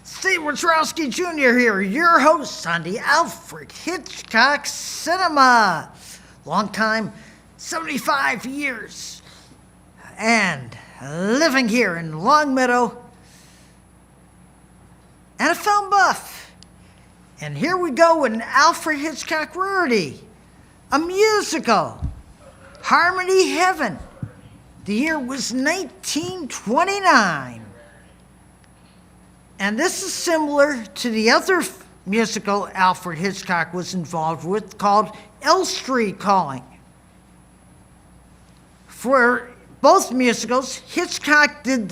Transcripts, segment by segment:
Steve Wachowski Jr. here, your host on the Alfred Hitchcock Cinema. Long time, 75 years, and living here in Longmeadow, and a film buff. And here we go with an Alfred Hitchcock rarity, a musical, Harmony Heaven. The year was 1929. And this is similar to the other musical Alfred Hitchcock was involved with called L Street Calling. For both musicals, Hitchcock directed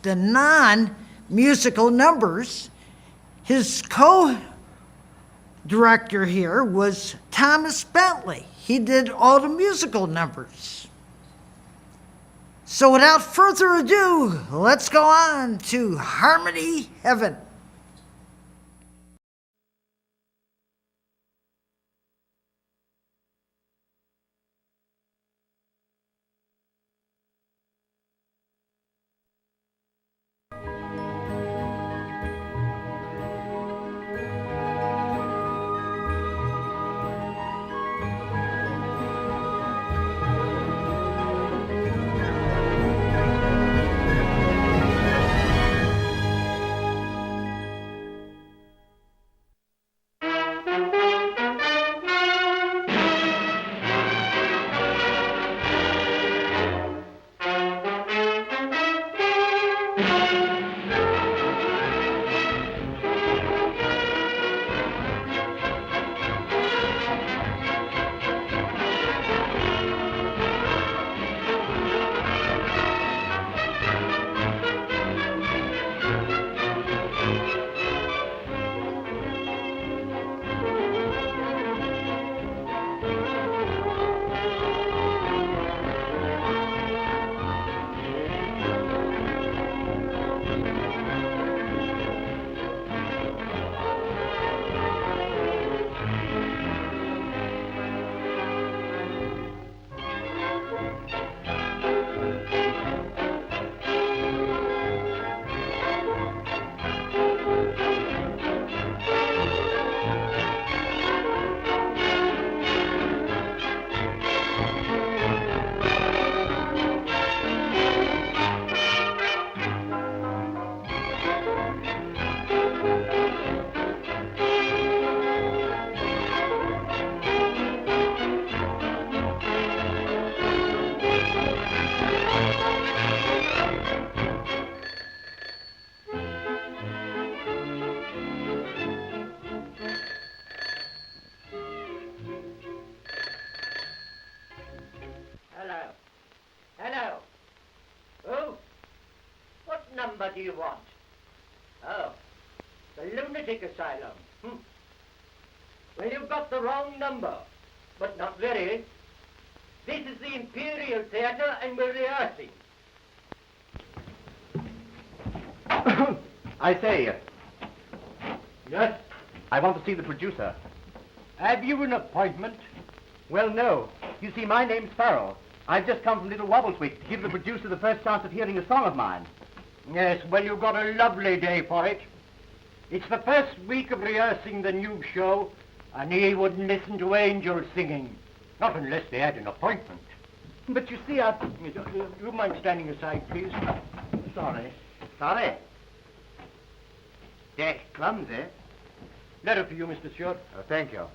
the non-musical numbers. His co-director here was Thomas Bentley. He did all the musical numbers. So without further ado, let's go on to Harmony Heaven. Hello. Who? What number do you want? Oh, the lunatic asylum. Well, you've got the wrong number, but not very. This is the Imperial Theatre, and we're rehearsing. I say, Yes? I want to see the producer. Have you an appointment? Well, no. You see, my name's Farrell. I've just come from Little Wobbleswick to give the producer the first chance of hearing a song of mine. Yes, well, you've got a lovely day for it. It's the first week of rehearsing the new show, and he wouldn't listen to angels singing. Not unless they had an appointment. But you see, you mind standing aside, please? Sorry. Sorry. Dash clumsy. Letter for you, Mr. Stewart. Oh, thank you.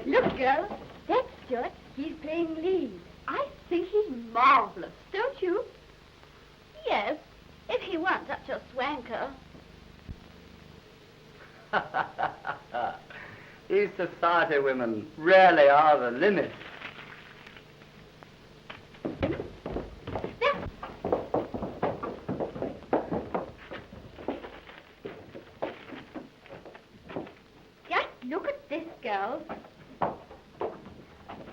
Look, girls, that's Stewart. He's playing lead. I think he's marvelous, don't you? Yes, if he weren't such a swanker. These society women really are the limit. Just look at this, girls.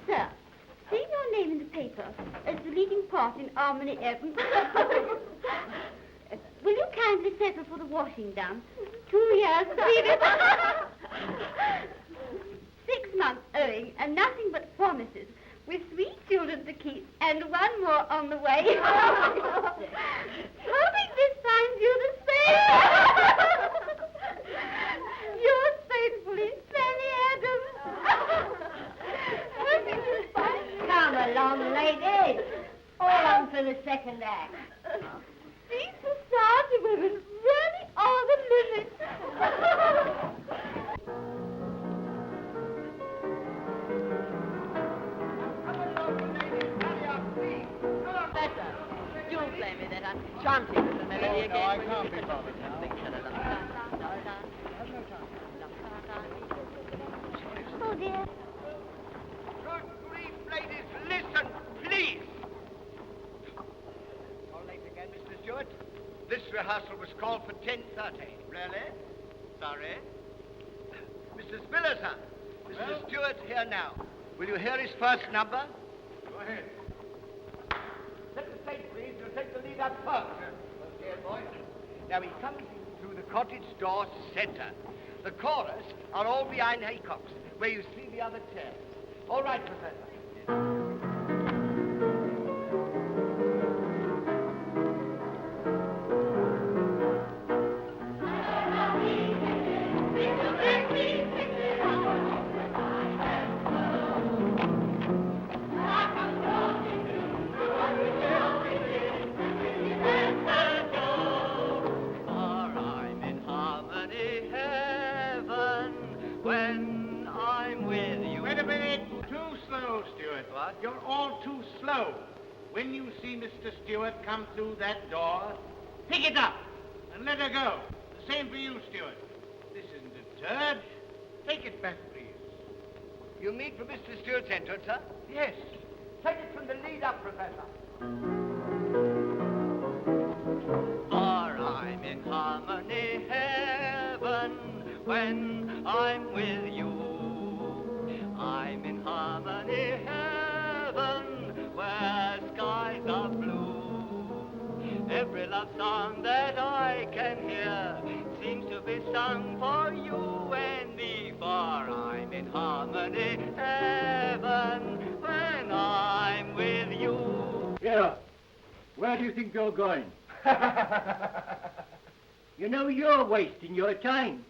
Sir, see your name in the paper as the leading part in Harmony Heaven. will you kindly settle for the washing done? 2 years, 3 months. 6 months owing, and nothing but promises, with 3 children to keep, and 1 more on the way. Hoping this finds you the same. Yours faithfully, Sammy Adams. Hoping this finds you... Come along, ladies. All on for the second act. These society women really are the limit. You play me that enchanting little melody again. I can't be bothered now. Oh, dear. Good grief, ladies, listen, please. All late again, Mr. Stewart. This rehearsal was called for 10:30. Really? Sorry. Mr. Spiller, sir. Mr. Stewart here now. Will you hear his first number? Go ahead. Set the stage, please. You'll take the lead up first. Okay, boys. Now, he comes in through the cottage door center. The chorus are all behind haycocks, where you see the other chairs. All right, Professor. You're all too slow. When you see Mr. Stewart come through that door, pick it up and let her go. The same for you, Stewart. This isn't a turd. Take it back, please. You mean for Mr. Stewart's entrance, sir? Yes. Take it from the lead up, Professor. For I'm in harmony heaven when I'm with you. I'm in harmony heaven where skies are blue. Every love song that I can hear seems to be sung for you and me. For I'm in harmony heaven when I'm with you. Yeah. Where do you think you're going? You know, you're wasting your time.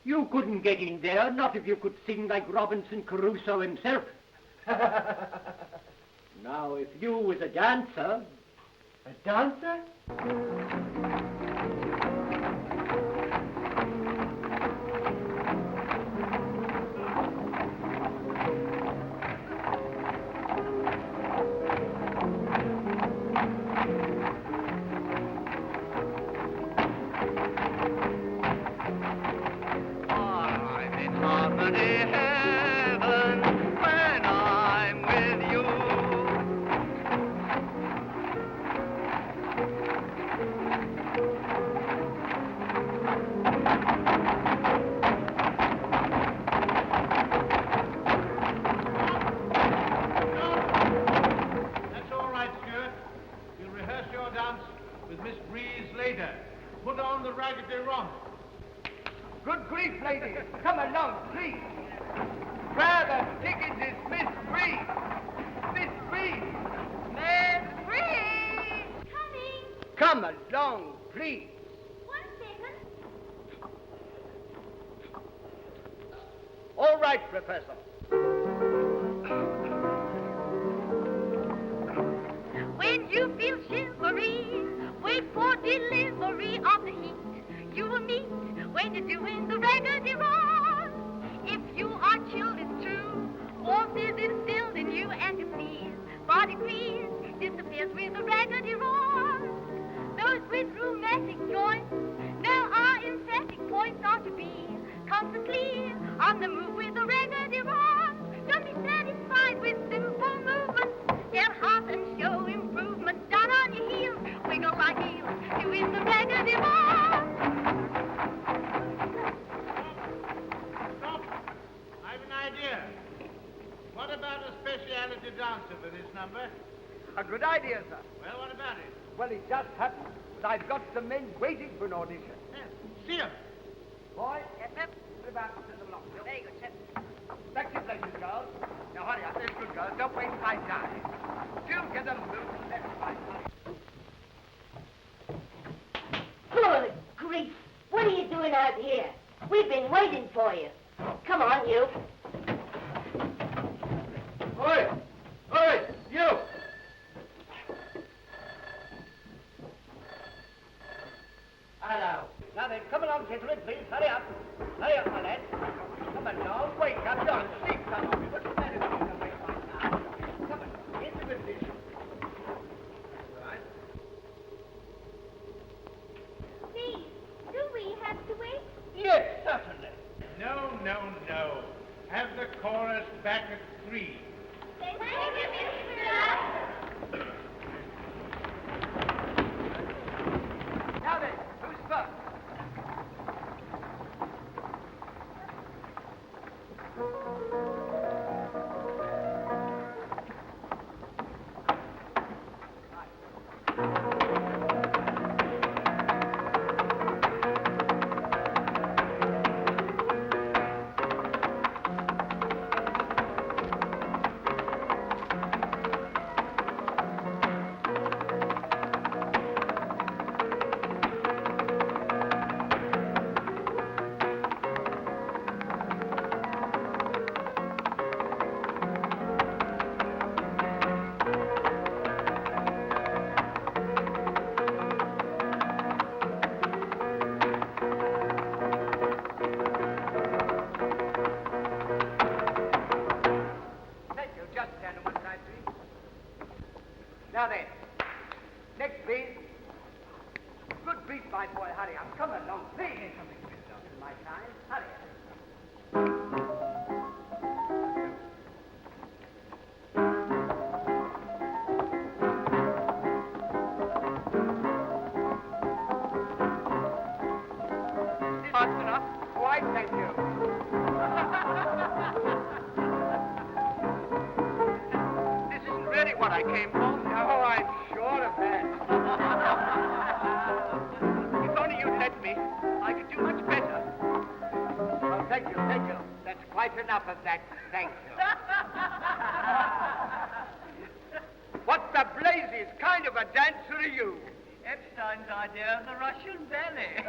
You couldn't get in there, not if you could sing like Robinson Crusoe himself. Now, if you was a dancer... A dancer? Good grief, ladies. Come along, please. Grab a ticket is Miss Breeze. Miss Breeze. Miss Breeze! Coming! Come along, please. 1 second. All right, Professor. When you feel shivery, wait for delivery of the heat you will meet when you're doing the raggedy run. If you are chilled, it's true, warmth is instilled in you and you feel by degrees disappears with the raggedy run. Those with rheumatic joints know our emphatic points are to be constantly on the move with the raggedy run. Don't be satisfied with simple movements. Get hot and show improvement. Down on your heels, wiggle like heels, doing the raggedy run. Stop. I've an idea. What about a specialty dancer for this number? A good idea, sir. Well, what about it? Well, it just happens I've got some men waiting for an audition. See him. Boy, yes, sir. Put him out to the block. Very good, sir. Back to your places, girls. Now, hurry up. There's good girls. Don't waste my time. Do get them moving. That's fine. Good grief! What are you doing out here? We've been waiting for you. Come on, you. Oi! Oi! You! Hello. Now then, come along, gentlemen, please. Hurry up. Hurry up, my lads. Come on, now. Wake up. You're asleep, son of you. What's the matter with you? Don't waste my time. Come on. Into the position. Right. Please, do we have to wait? Yes, certainly. No, no, no. Have the chorus back at 3. Thank you, Mr. Now then, who's first? Thank you. Just stand on one side, please. Now then, next please. Good beat, my boy. Hurry up. Come along, please. My time. Hurry up. Fast enough. Quite, thank you. This isn't really what I came for. No, I'm sure of that. If only you'd let me, I could do much better. Oh, thank you, thank you. That's quite enough of that. Thank you. What the blazes kind of a dancer are you? Epstein's idea of the Russian belly.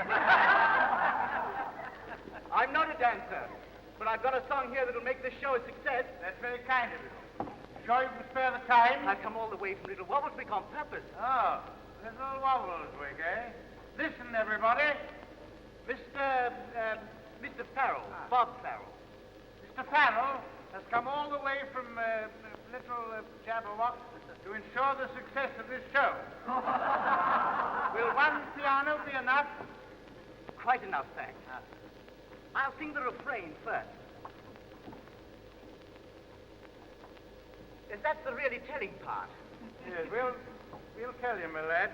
I'm not a dancer, but I've got a song here that'll make this show a success. That's very kind of you. Sure you can spare the time? I've come all the way from Little Wobbleswick on purpose. Oh, Little Wobbleswick, eh? Listen, everybody. Mr. Farrell, Bob Farrell. Mr. Farrell has come all the way from Little Jabberwock to ensure the success of this show. Will one piano be enough? Quite enough, thanks. I'll sing the refrain first. Yes, that's the really telling part. Yes, we'll tell you, my lad.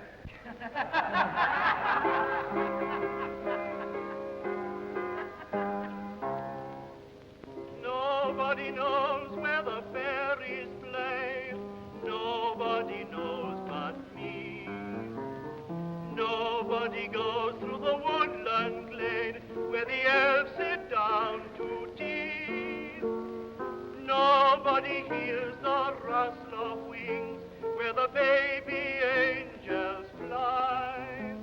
Nobody knows where the fairies play. Nobody knows but me. Nobody goes through the woodland glade where the elves sit down to tea. Nobody hears the rustle of wings where the baby angels fly.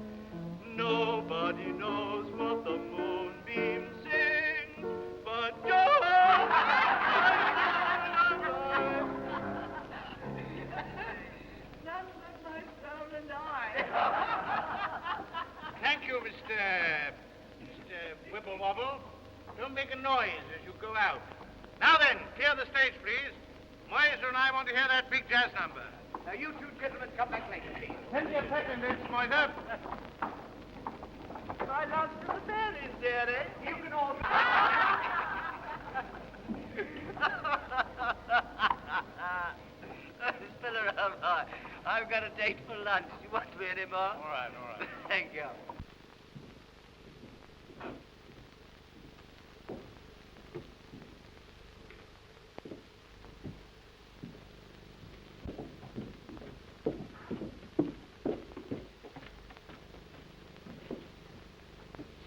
Nobody knows what the moonbeam sings, but none but my soul and I. Thank you, Mr. Wibble-Wobble. Don't make a noise as you go out. Now then, clear the stage, please. Moiser and I want to hear that big jazz number. Now, you two gentlemen come back later, please. Send me a second, Moiser. I lost to the fairies, dearie. You can all... Spill around, I've got a date for lunch. You want me anymore? All right. Thank you.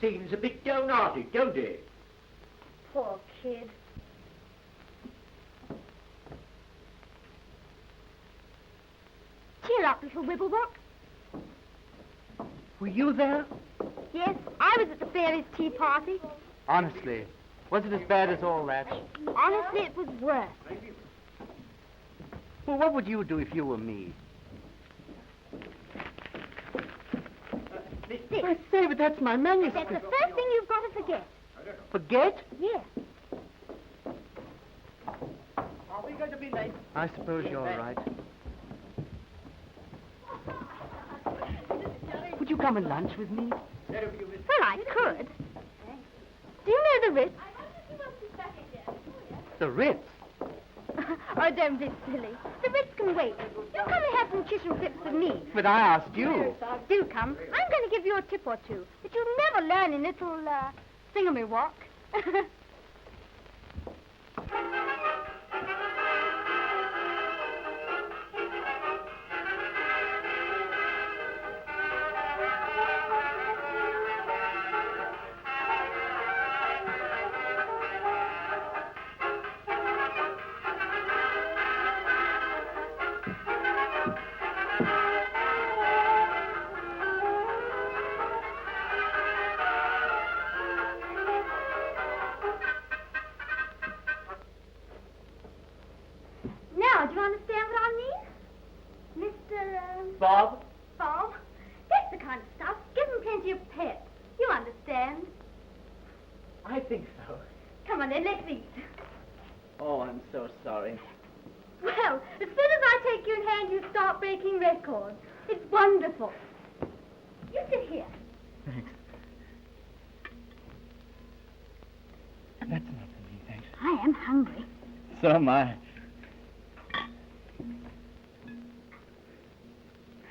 seems a bit downhearted, don't he? Poor kid. Cheer up, little Wibblewop. Were you there? Yes, I was at the fairies' tea party. Honestly, was it as bad as all that? Honestly, it was worse. Well, what would you do if you were me? This. I say, but that's my manuscript. That's the first thing you've got to forget. Forget? Yes. Are we going to be late? I suppose you're right. Would you come and lunch with me? Well, I could. Do you know the Ritz? The Ritz? Oh, don't be silly. The Ritz can wait. You come and have some chicken flips with me. But I asked you. Do come. I'm going to give you a tip or two that you'll never learn in little, thingamywalk. Now, do you understand what I mean? Mr. Bob? Bob? That's the kind of stuff. Give him plenty of pep. You understand. I think so. Come on then, let's eat. Oh, I'm so sorry. Well, as soon as I take you in hand, you start breaking records. It's wonderful. You sit here. Thanks. That's enough for me, thanks. I am hungry. So am I.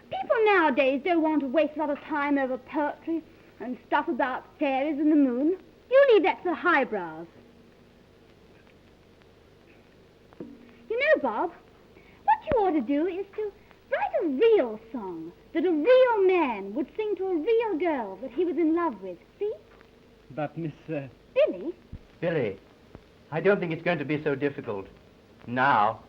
People nowadays don't want to waste a lot of time over poetry and stuff about fairies and the moon. You leave that to the highbrows. You know, Bob, what you ought to do is to write a real song that a real man would sing to a real girl that he was in love with. See? But, Miss... Billy? Billy, I don't think it's going to be so difficult. Now.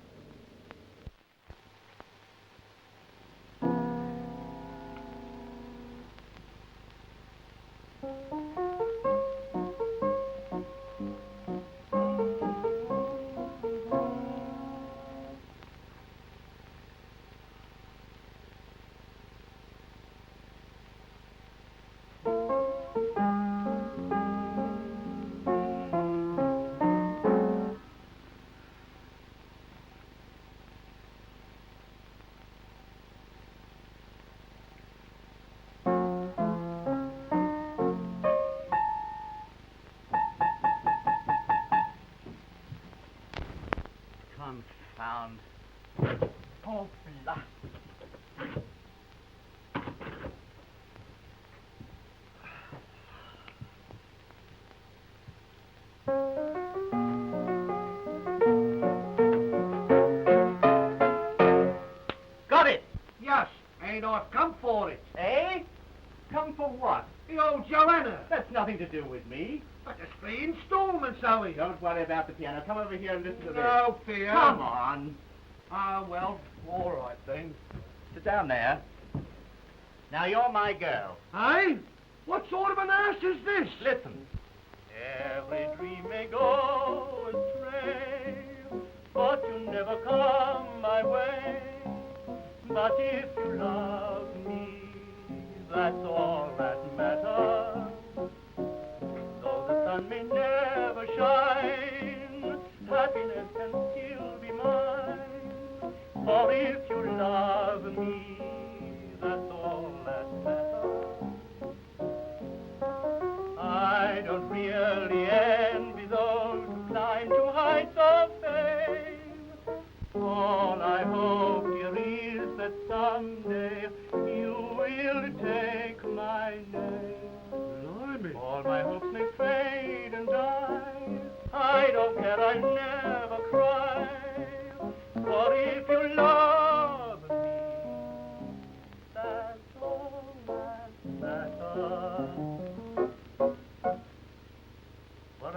Confound. Oh, blast. Got it! Yes, and I've come for it. Eh? Come for what? The old Joanna. That's nothing to do with me. But there's 3 installments, Zoe. Don't worry about the piano. Come over here and listen to this. No fear. Come on. Ah, well, all right then. Sit down there. Now, you're my girl. Hey? What sort of an ass is this? Listen. Every dream may go astray, but you never come my way. But if you love me, that's all that matters. Though the sun may never shine, happiness can still be mine. For if you love me, that's all that matters. I don't really envy those who climb to heights of fame. All I hope, dear, is that someday you will take my name. Blimey. All my hopes may fade and die. I don't care, I never cry. For if you love me, that's all that matters.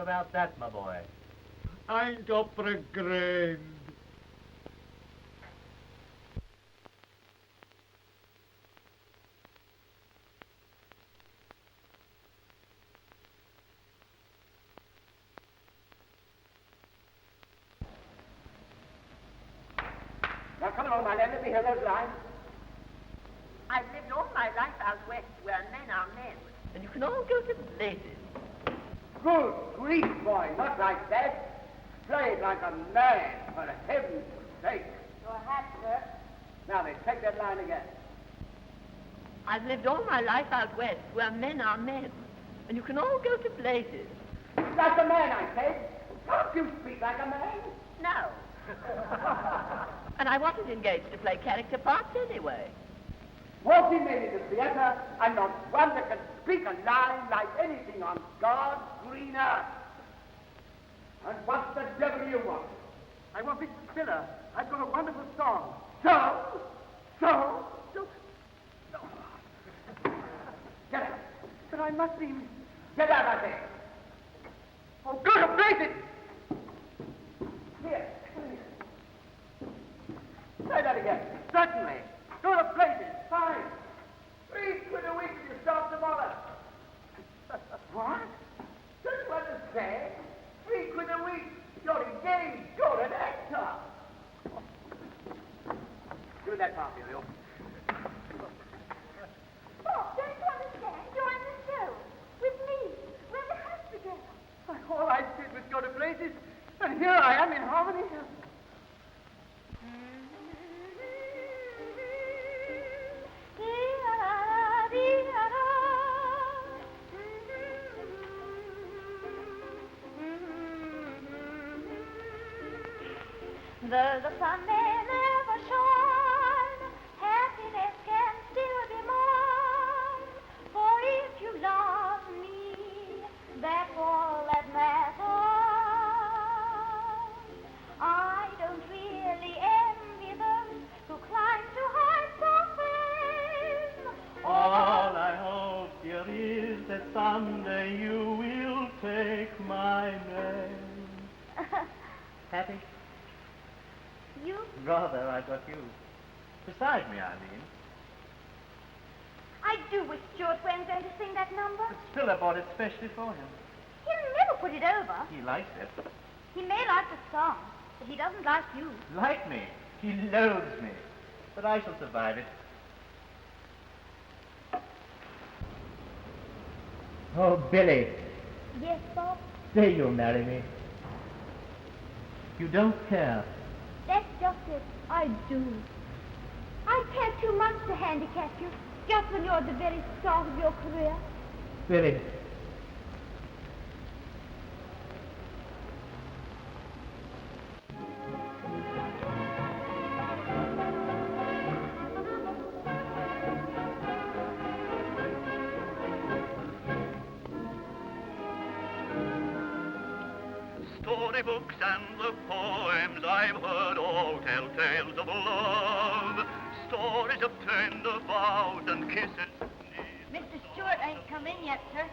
about that, my boy? Ain't opera grand. Now, come along, my lad, let me hear those lines. I've lived all my life out west where men are men, and you can all go to places. Good grief, boy, not like that. Play it like a man, for heaven's sake. Your hat, sir. Now then, take that line again. I've lived all my life out west where men are men, and you can all go to places. Like a man, I said. Can't you speak like a man? No. And I wasn't engaged to play character parts anyway. 40 men in the theatre, and not one that can speak a line like anything on God's green earth. And what the devil do you want? I want Mr. Spiller. I've got a wonderful song. So? Get out. But I must be... Get out, I say. Oh, go to places! Here. Say that again. Certainly. Go to places. Fine. 3 quid a week if you start tomorrow. What? Don't you understand? 3 quid a week. You're engaged. You're an actor. Do that part, you. Oh, don't you understand? You're in the show. With me. We're the house together. All I did was go to places, and here I am in harmony. Though the sun may never shine, happiness can still be mine. For if you love me, that's all that matters. I don't really envy those who climb to heights of fame. All I hope, dear, is that someday you will take my name. Happy? You? Rather, I've got you. Beside me, I mean. I do wish Stuart weren't going to sing that number. But Spiller bought it specially for him. He'll never put it over. He likes it. He may like the song, but he doesn't like you. Like me. He loathes me. But I shall survive it. Oh, Billy, Yes, Bob? say you'll marry me. You don't care. That's just it. I do. I care too much to handicap you, just when you're at the very start of your career. Billy. Storybooks and the poems I've heard all tell tales of love, stories of tender vows and kisses. Mr. Stewart ain't come in yet, sir.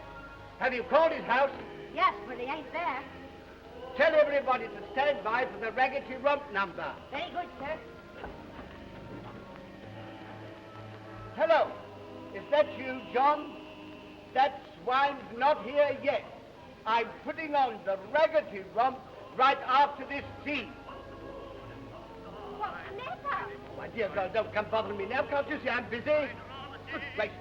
Have you called his house? Yes, but he ain't there. Tell everybody to stand by for the Raggedy Rump number. Very good, sir. Hello. Is that you, John? That swine's not here yet. I'm putting on the Raggedy Rump right after this scene. What's the matter? Oh, my dear girl, don't come bothering me now. Can't you see I'm busy? Good gracious.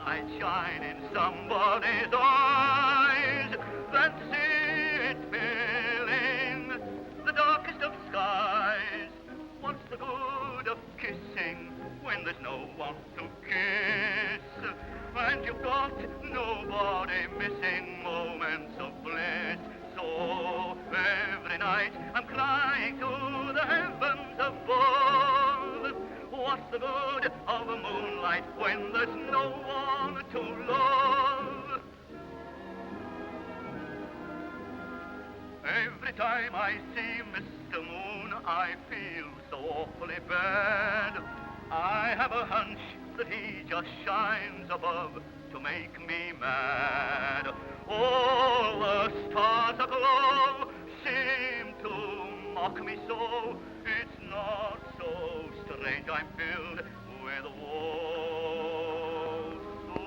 I shine in somebody's eyes that see it filling the darkest of skies. What's the good of kissing when there's no one to kiss? And you've got nobody missing moments of bliss. So every night I'm crying to the heavens above. What's the good of a moonlight when there's no one to love? Every time I see Mr. Moon, I feel so awfully bad. I have a hunch that he just shines above to make me mad. All the stars stars aglow seem to mock me so. It's not so strange I'm filled with woe. Oh.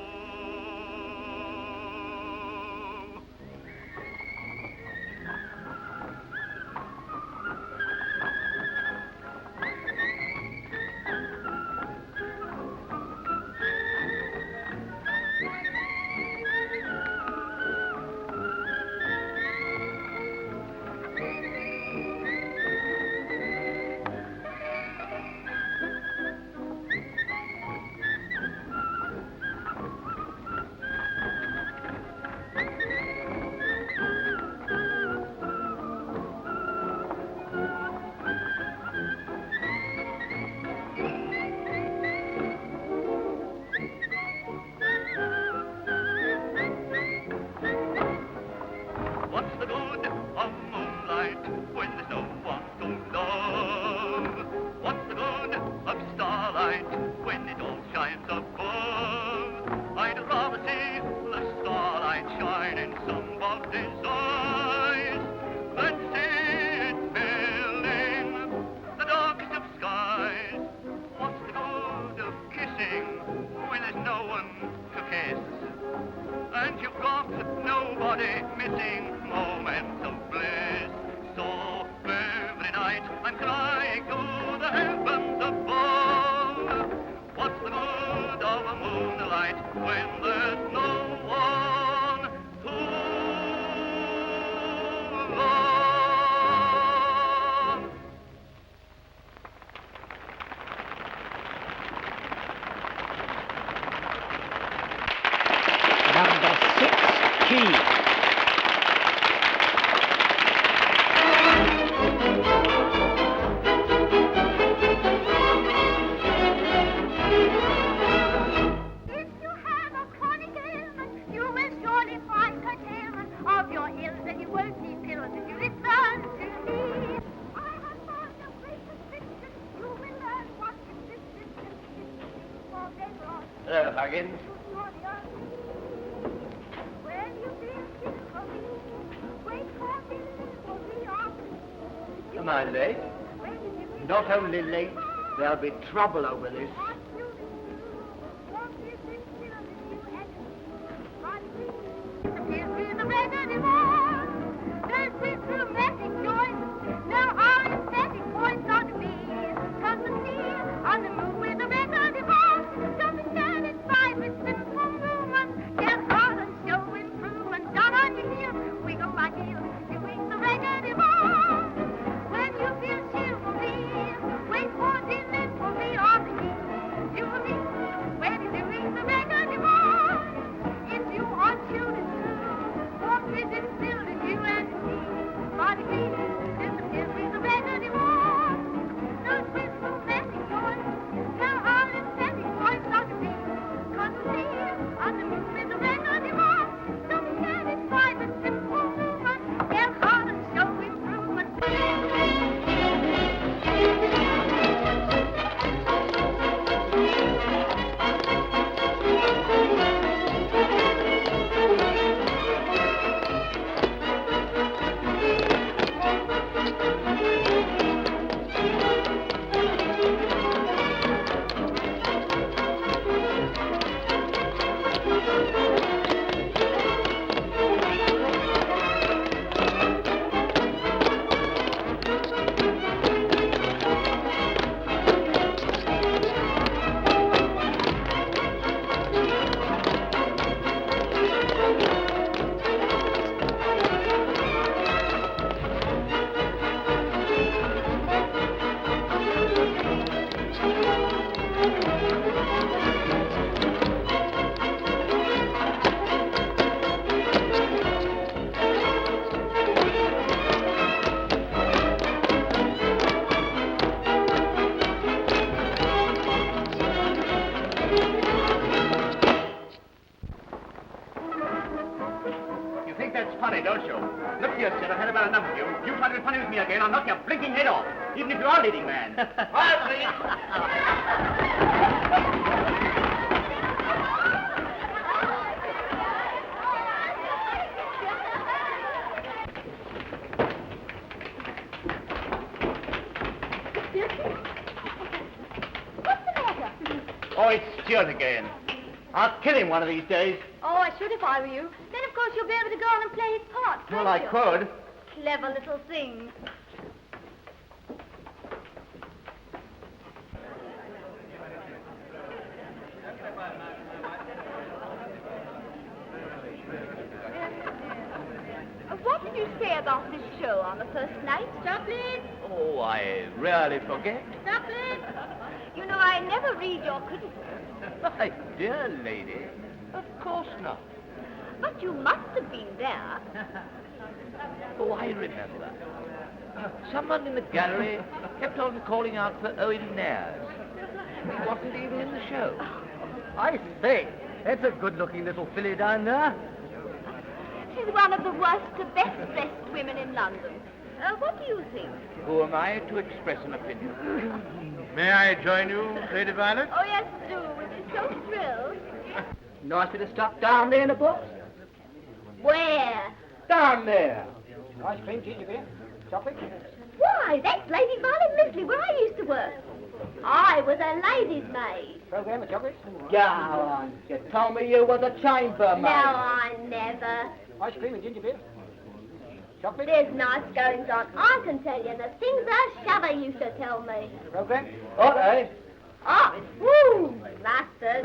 What's the good of moonlight when there's no one to love? What's the good of starlight when it all shines above? I'd rather see the starlight shine in somebody's eyes than see it filling the darkest of skies. What's the good of kissing when there's no one to kiss? And you've got nobody missing moments of bliss. So every night I'm crying to the heavens above. What's the good of a moonlight when there's no one to love? Number 6, key. If you have a chronic ailment, you will surely find curtailment of your ills, and you won't need pills if you listen to me. I have found a great prescription. You will learn what existence is for later on. Hello, Huggins. When you feel sick for me, wait for delivery of me. Am I late? When you feel Not only late, there'll be trouble over this. what you do, won't you think still that you and me, but we disappear through the remedy wall. There's this romantic joy. Now our emphatic points are to be. Come to see on the moon with the remedy ball. Don't be satisfied with simple movements. Get hard and show improvement. Down on your heels, wiggle like heels, doing the remedy ball. When you feel chivalry, wait for delivery of the heat. You will meet when you're doing the remedy ball. If you are children too, what is instilled in you and me? Body beating, disappears with the remedy ball. Those with romantic joys, now our emphatic points are to be. Come see on the moon with the remedy ball. Don't be satisfied with simple movements. Get hard and show improvement. You think that's funny, don't you? Look here, Sid, I've had about enough of you. You try to be funny with me again, I'll knock your blinking head off, even if you are leading man. Quiet, please. Stuart again. I'll kill him one of these days. Oh, I should if I were you. Then, of course, you'll be able to go on and play his part, Well, won't I you? could. Clever little thing. What did you say about this show on the first night, Chaplin? Oh, I rarely forget. Chaplin? You know, I never read your criticism. My dear lady, of course not. But you must have been there. Oh, I remember. Someone in the gallery kept on calling out for Owen Nares. He wasn't even in the show. I say, that's a good-looking little filly down there. She's one of the worst to best-dressed women in London. What do you think? Who am I to express an opinion? May I join you, Lady Violet? Oh, yes, do. We'd be so thrilled. Nice bit of stuff down there in the box. Where? Down there. Ice cream, ginger beer, chocolate. Why, that's Lady Violet Misley, where I used to work. I was a lady's maid. Program of chocolates. Go on. You told me you was a chambermaid. No, I never. Ice cream and ginger beer. Chocolate. There's nice goings on, I can tell you. The things that shover used to tell me. Program. Hot, eh? Oh, woo, bastard.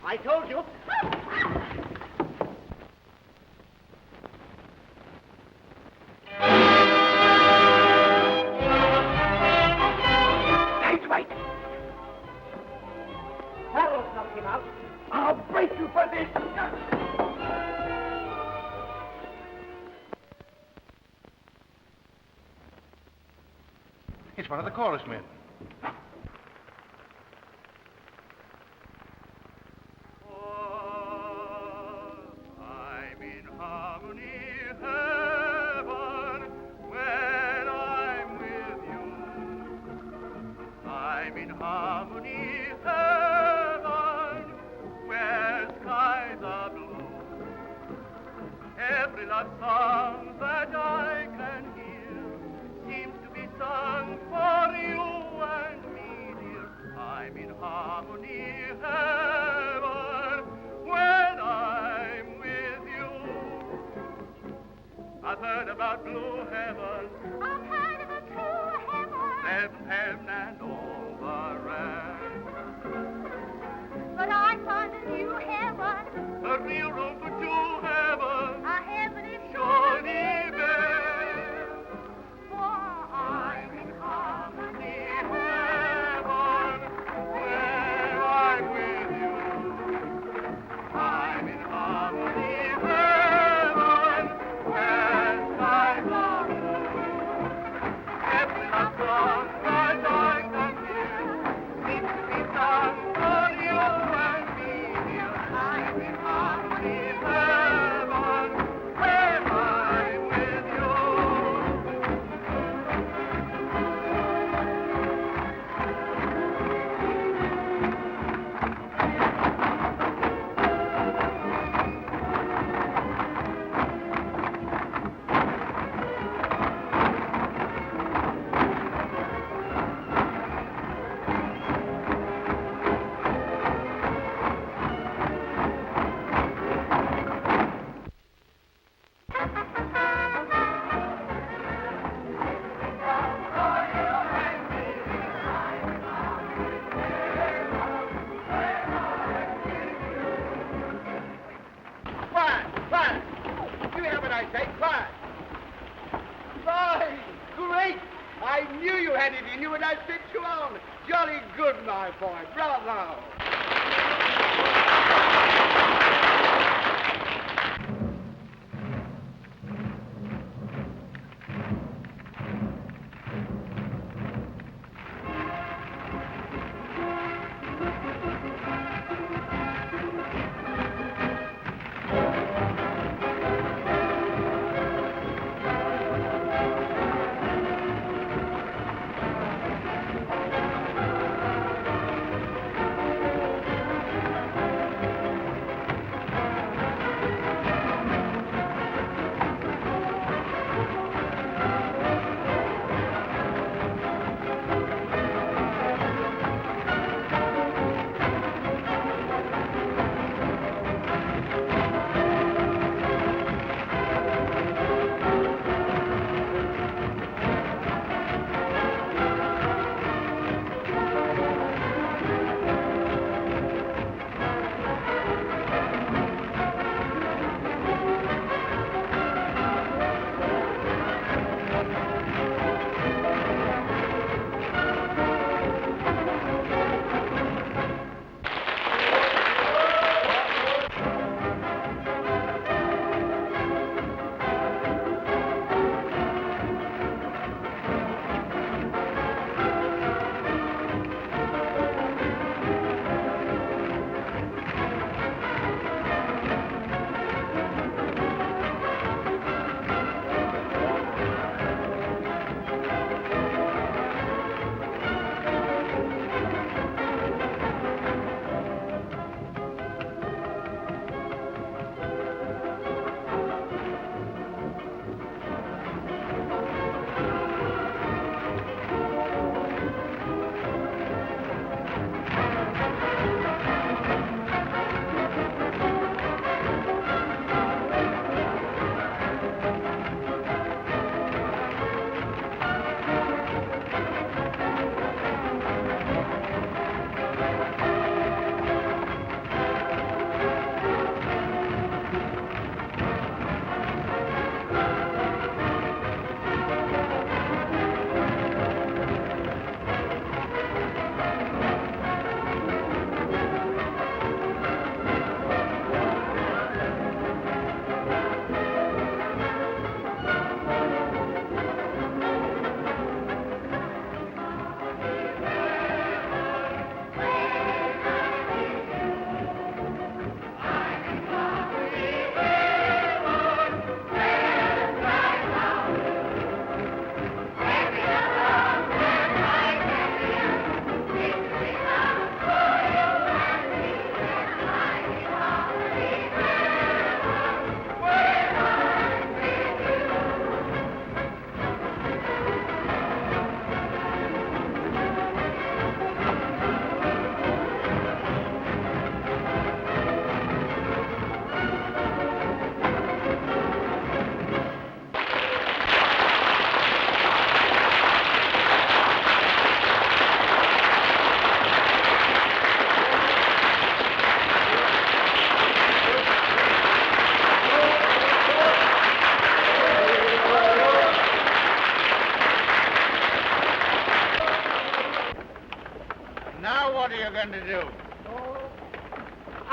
I told you. Wait. Harold knocked him out. I'll break you for this. It's one of the chorus men. I'm in harmony heaven when I'm with you. I'm in harmony heaven where skies are blue. Every love song that I can hear seems to be sung for you and me, dear. I'm in harmony heaven when I'm with you. I've heard about blue heaven, I've heard of a true heaven, heaven and all the rest. but I find a new heaven, A real room for two heavens, a heaven is surely best. for I'm in harmony heaven when I'm with you. I'm in harmony heaven when skies are blue. Every love song that I can hear seems to be sung for you and me, dear. I'm in harmony heaven when I'm with you. Quiet! Quiet! You hear what I say? Quiet! My, great! I knew you had it in you when I sent you on. Jolly good, my boy. Bravo!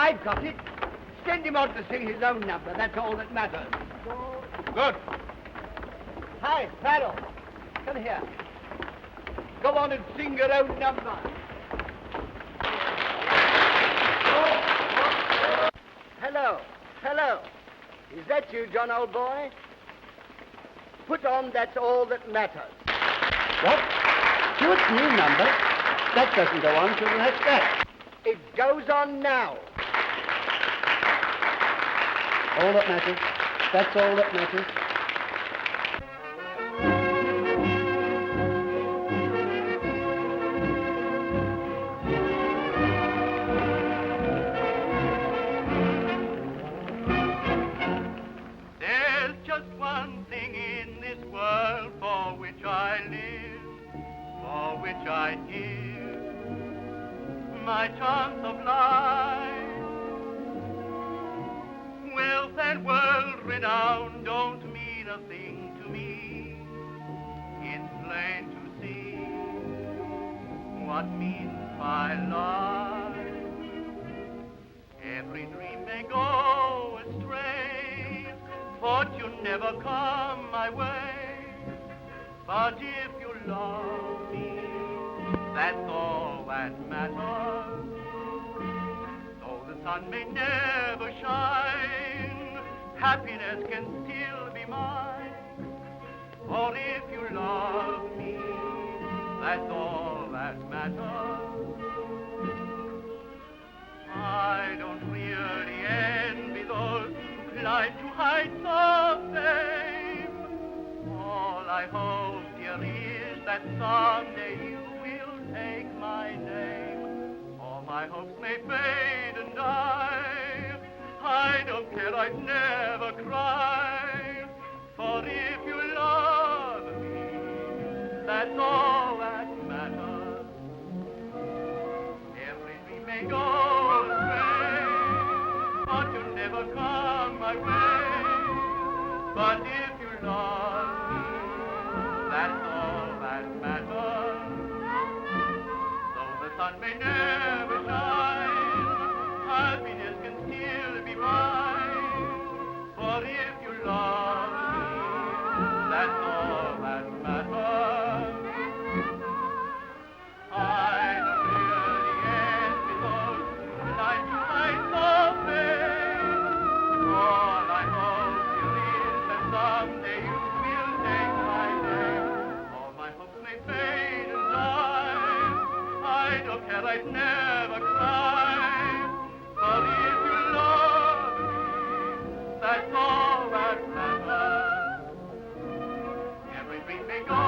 I've got it. Send him on to sing his own number. That's all that matters. Good. Hi, Farrell. Come here. Go on and sing your own number. Hello. Hello. Is that you, John, old boy? Put on That's All That Matters. What? Stuart's new number? That doesn't go on till the next act. It goes on now. All that matters. That's all that matters. There's just one thing in this world for which I live, for which I give my chance of life. Wealth and world renown don't mean a thing to me. It's plain to see what means my life. Every dream may go astray, fortune never come my way. But if you love me, that's all that matters. Though the sun may never shine, happiness can still be mine. For if you love me, that's all that matters. I don't really envy those who climb to heights of fame. All I hope, dear, is that someday you will take my name. All my hopes may fade and die. I don't care, I'd never cry. For if you love me, that's all that matters. Every dream may go astray, but you'll never come my way. But if you love me, that's all that matters. Though the sun may never shine, happiness can still be mine. For if you love me, that's all that matters. I don't really envy those who climb to heights of fame. All I hope, dear, is that someday you will take my name. All my hopes may fade and die. I don't care, I'd never cry. But if you love me, that's all that matters. Every dream may go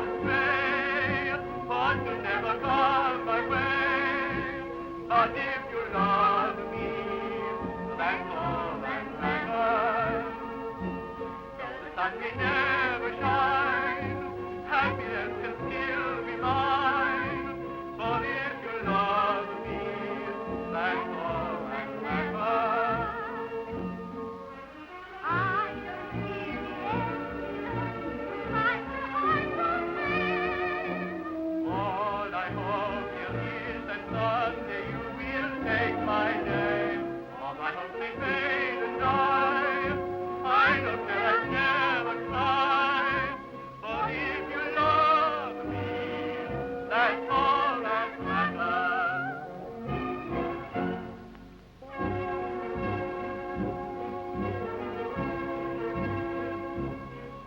astray, but you'll never come my way. But if you love me, that's all that matters. Though the sun may never shine, happiness can still be mine. But if you love me, that's all that matters. I don't really envy my All I hope, dear, is that someday you will take my name. All my hopes may fade and die. I don't care, I'd never cry. But if you love me, that's all that matters.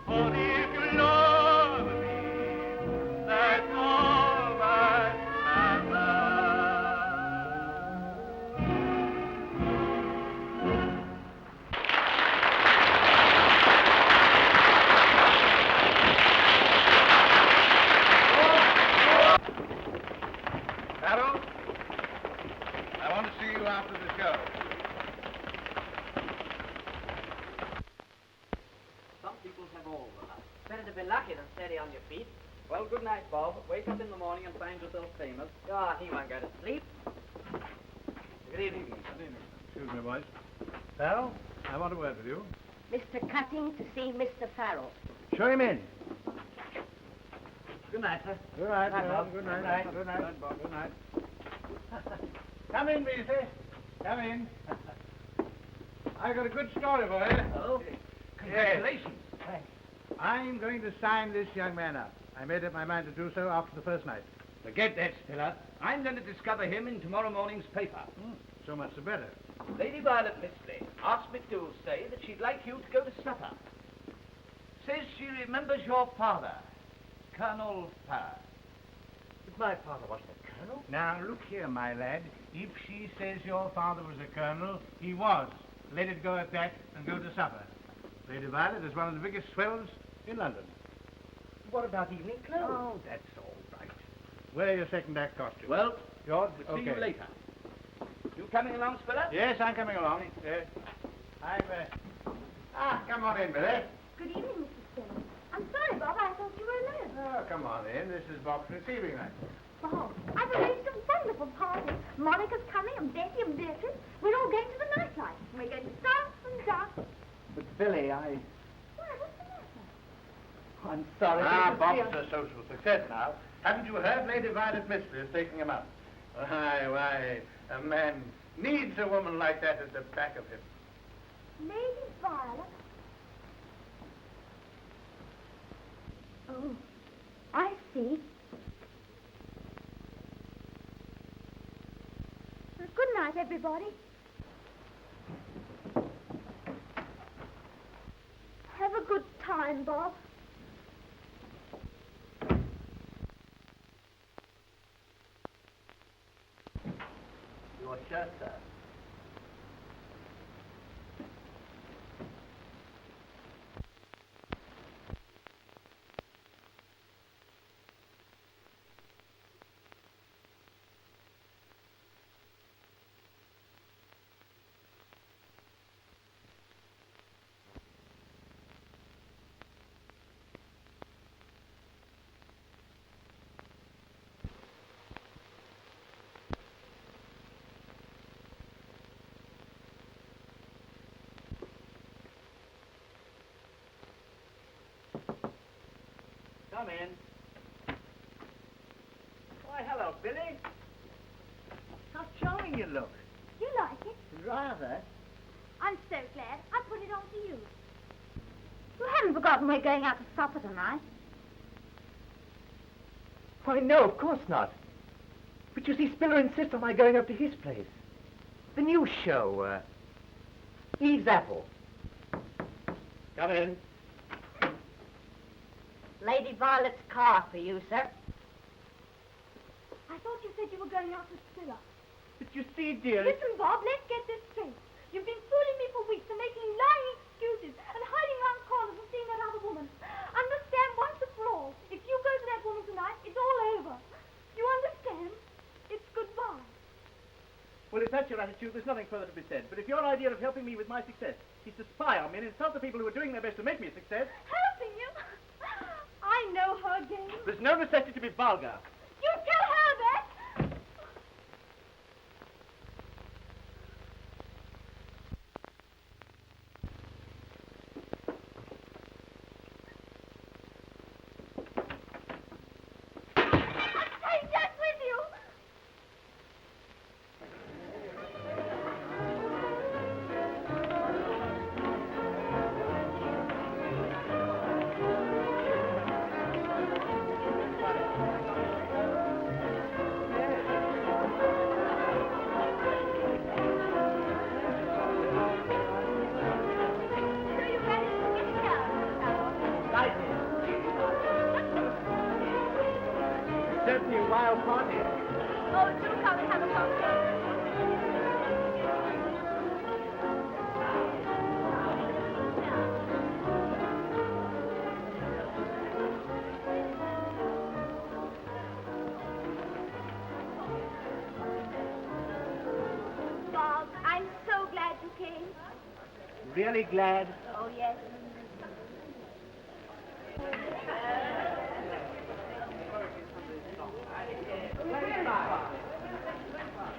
For if you love me, that's all that Harold, I want to see you after the show. Some people have all the luck. Better to be lucky than steady on your feet. Well, good night, Bob. Wake up in the morning and find yourself famous. Oh, he won't go to sleep. Good evening. Good evening. Excuse me, boys. Farrell, I want a word with you. Mr. Cutting to see Mr. Farrell. Show him in. Good night, sir. Good night, Bob. Good night. Good night. Good night, Bob. Good night. Come in, Beasley. Come Come in. I've got a good story for you. Oh, congratulations. Thanks. I'm going to sign this young man up. I made up my mind to do so after the first night. Forget that, Spiller. I'm going to discover him in tomorrow morning's paper. So much the better. Lady Violet Mistley asked me to say that she'd like you to go to supper. Says she remembers your father, Colonel Farr. My father wasn't a colonel. Now, look here, my lad. If she says your father was a colonel, he was. Let it go at that and go to supper. Lady Violet is one of the biggest swells in London. What about evening clothes? Oh, that's all right. Wear your second act costume. Well, George, we'll see you later. You coming along, Spiller? Yes, I'm coming along. Yes. Come on in, Billy. Good evening, Mr. Spiller. I'm sorry, Bob. I thought you were alone. Oh, come on in. This is Bob's receiving night. Bob, I've arranged a wonderful party. Monica's coming, and Betty and Beatrice. We're all going to the nightlife. We're going to dance and dance. But, Billy, Why, what's the matter? I'm sorry. Bob's a social success now. Haven't you heard Lady Violet Mistley is taking him up? Why, a man needs a woman like that at the back of him. Lady Violet? Oh, I see. Well, good night, everybody. Have a good time, Bob. Your shirt, sir. Come in. Why, hello, Billy. How charming you look. You like it? Rather. I'm so glad. I put it on for you. You haven't forgotten we're going out to supper tonight. Why, no, of course not. But you see, Spiller insists on my going up to his place. The new show, Eve's Apple. Come in. Lady Violet's car for you, sir. I thought you said you were going out to Spiller. But you see, dear... Listen, Bob, let's get this straight. You've been fooling me for weeks and making lying excuses and hiding around corners and seeing that other woman. Understand once and for all. If you go to that woman tonight, it's all over. You understand? It's goodbye. Well, if that's your attitude, there's nothing further to be said. But if your idea of helping me with my success is to spy on me and insult the people who are doing their best to make me a success... Helping you? I know her game. There's no necessity to be vulgar. You tell her that. Take that with you. Certainly a wild party. Oh, do come and have a cocktail. Bob, I'm so glad you came. Really glad. Oh, yes.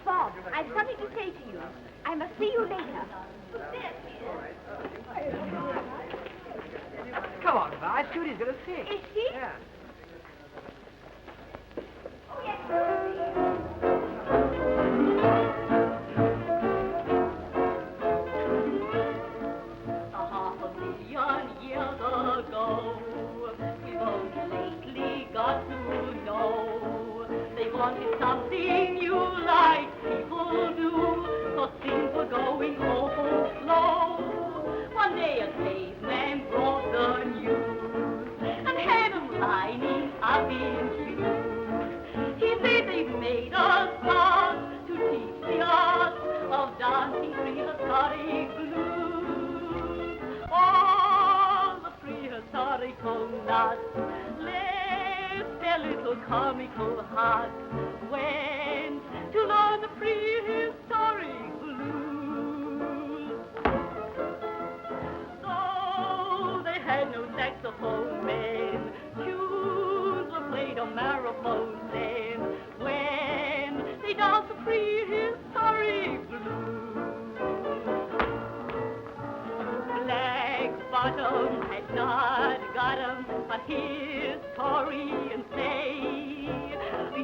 Bob, I've something to say to you. I must see you later. Come on, Vi. Judy's going to sing. Is she? Yeah. Oh, yes. heart. Left their little comical heart. Went to learn the prehistoric blues. Though they had no saxophone men, tunes were played on marrophone then. When they danced the prehistoric blues. Black Bottom had not got 'em, but historians say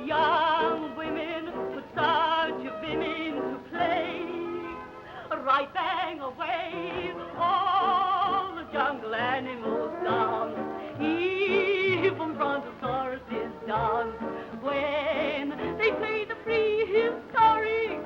young women put such women to play. Right bang away, all the jungle animals dance, even brontosauruses dance, when they play the prehistoric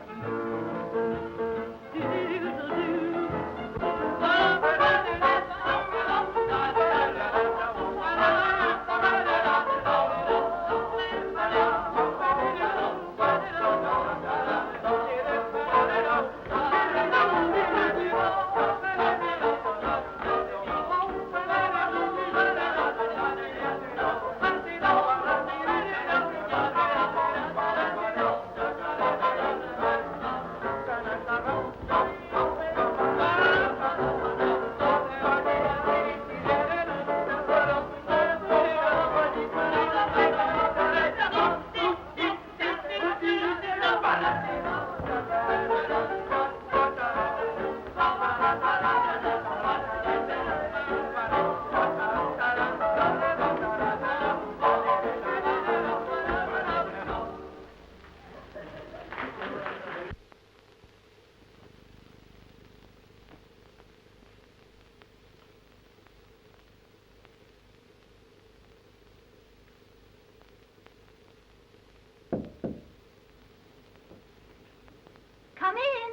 Come in.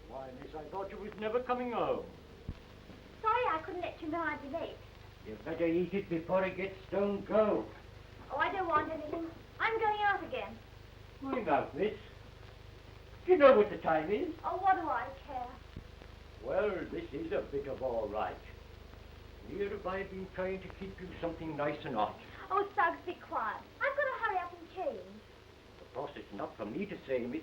Why, miss, I thought you was never coming home. Sorry I couldn't let you know I'd be late. You better eat it before it gets stone cold. Oh, I don't want anything. I'm going out again. Going out, miss? Do you know what the time is? Oh, what do I care? Well, this is a bit of all right. Here have I been trying to keep you something nice and hot. Oh, Suggs, be quiet. I've got to hurry up and change. Of course, it's not for me to say, miss,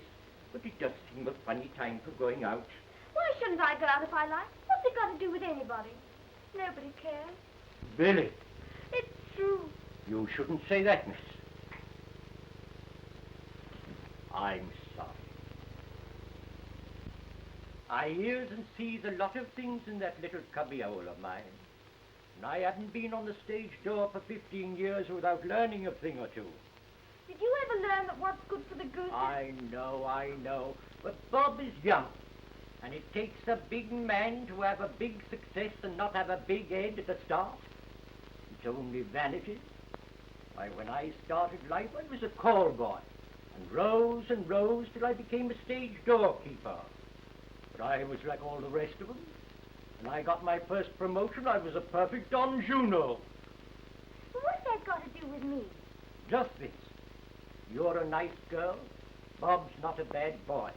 but it does seem a funny time for going out. Why shouldn't I go out if I like? What's it got to do with anybody? Nobody cares. Billy, It's true. you shouldn't say that, miss. I'm sorry. I hears and sees a lot of things in that little cubbyhole of mine. And I haven't been on the stage door for 15 years without learning a thing or two. Did you ever learn that what's good for the goose is... I know. But Bob is young. And it takes a big man to have a big success and not have a big head at the start. It's only vanity. Why, when I started life, I was a call boy. And rose till I became a stage doorkeeper. But I was like all the rest of them. When I got my first promotion, I was a perfect Don Juno. What's that got to do with me? Just this. You're a nice girl. Bob's not a bad boy.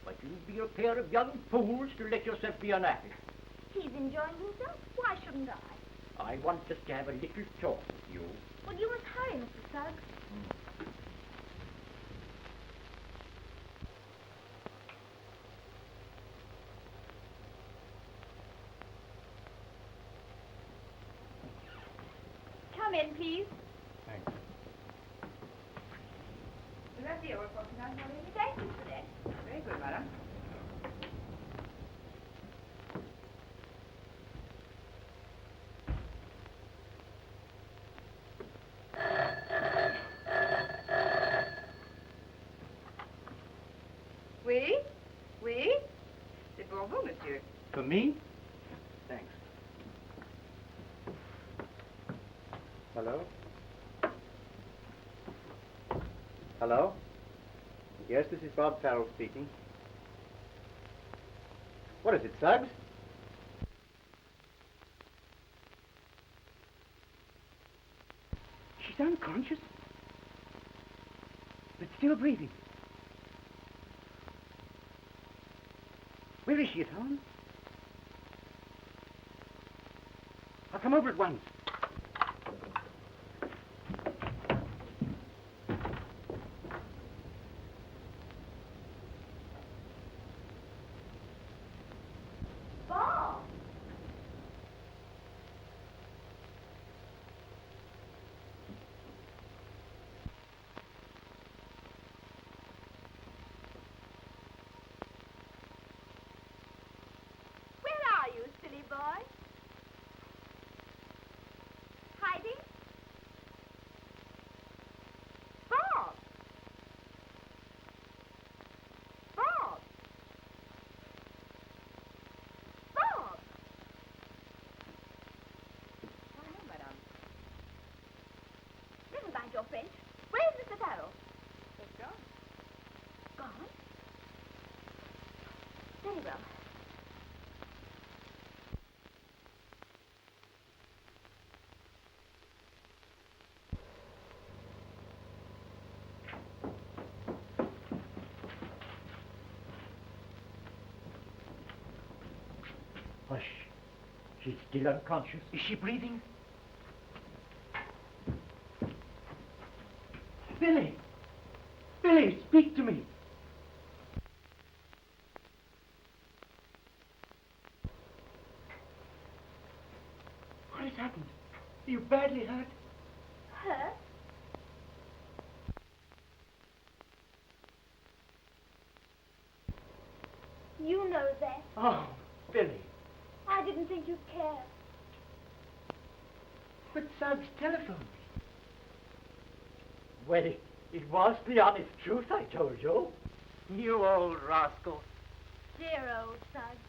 But you'd be a pair of young fools to let yourself be unhappy. He's enjoying himself. Why shouldn't I? I want just to have a little talk with you. Well, you must hurry, Mr. Suggs. Come in, please. Thanks. That's the report now, Molly. Thank you for that. Very good, madam. Oui? C'est pour vous, monsieur. For me? Thanks. Hello? Hello? Yes, this is Bob Farrell speaking. What is it, Suggs? She's unconscious, but still breathing. Where is she, Helen? I'll come over at once. Bob! Where are you, silly boy? Hiding? Bob! Bob! Bob! Oh, no, madame. Never mind your French. Where is Mr. Farrell? He's gone. Gone? Very well. Hush. She's still unconscious. Is she breathing? Billy! Billy, speak to me. What has happened? Are you badly hurt? Hurt? You know that. Oh, Billy. I didn't think you'd care. But Suggs telephoned me. Well, it was the honest truth I told you. You old rascal. Dear old Suggs.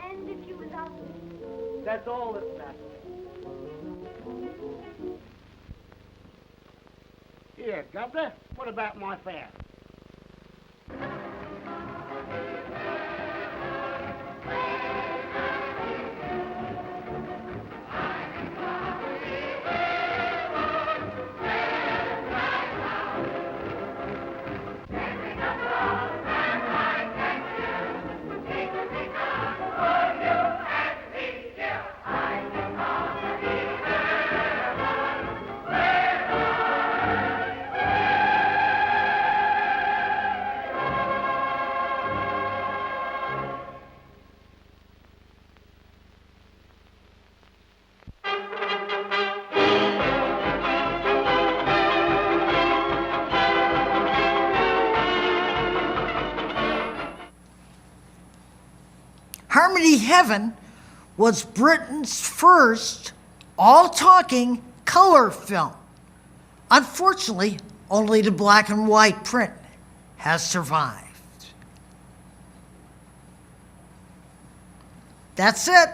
And if you love me, That's all that matters. Here, Governor, what about my fare? Harmony Heaven was Britain's first all-talking color film. Unfortunately, only the black and white print has survived. That's it.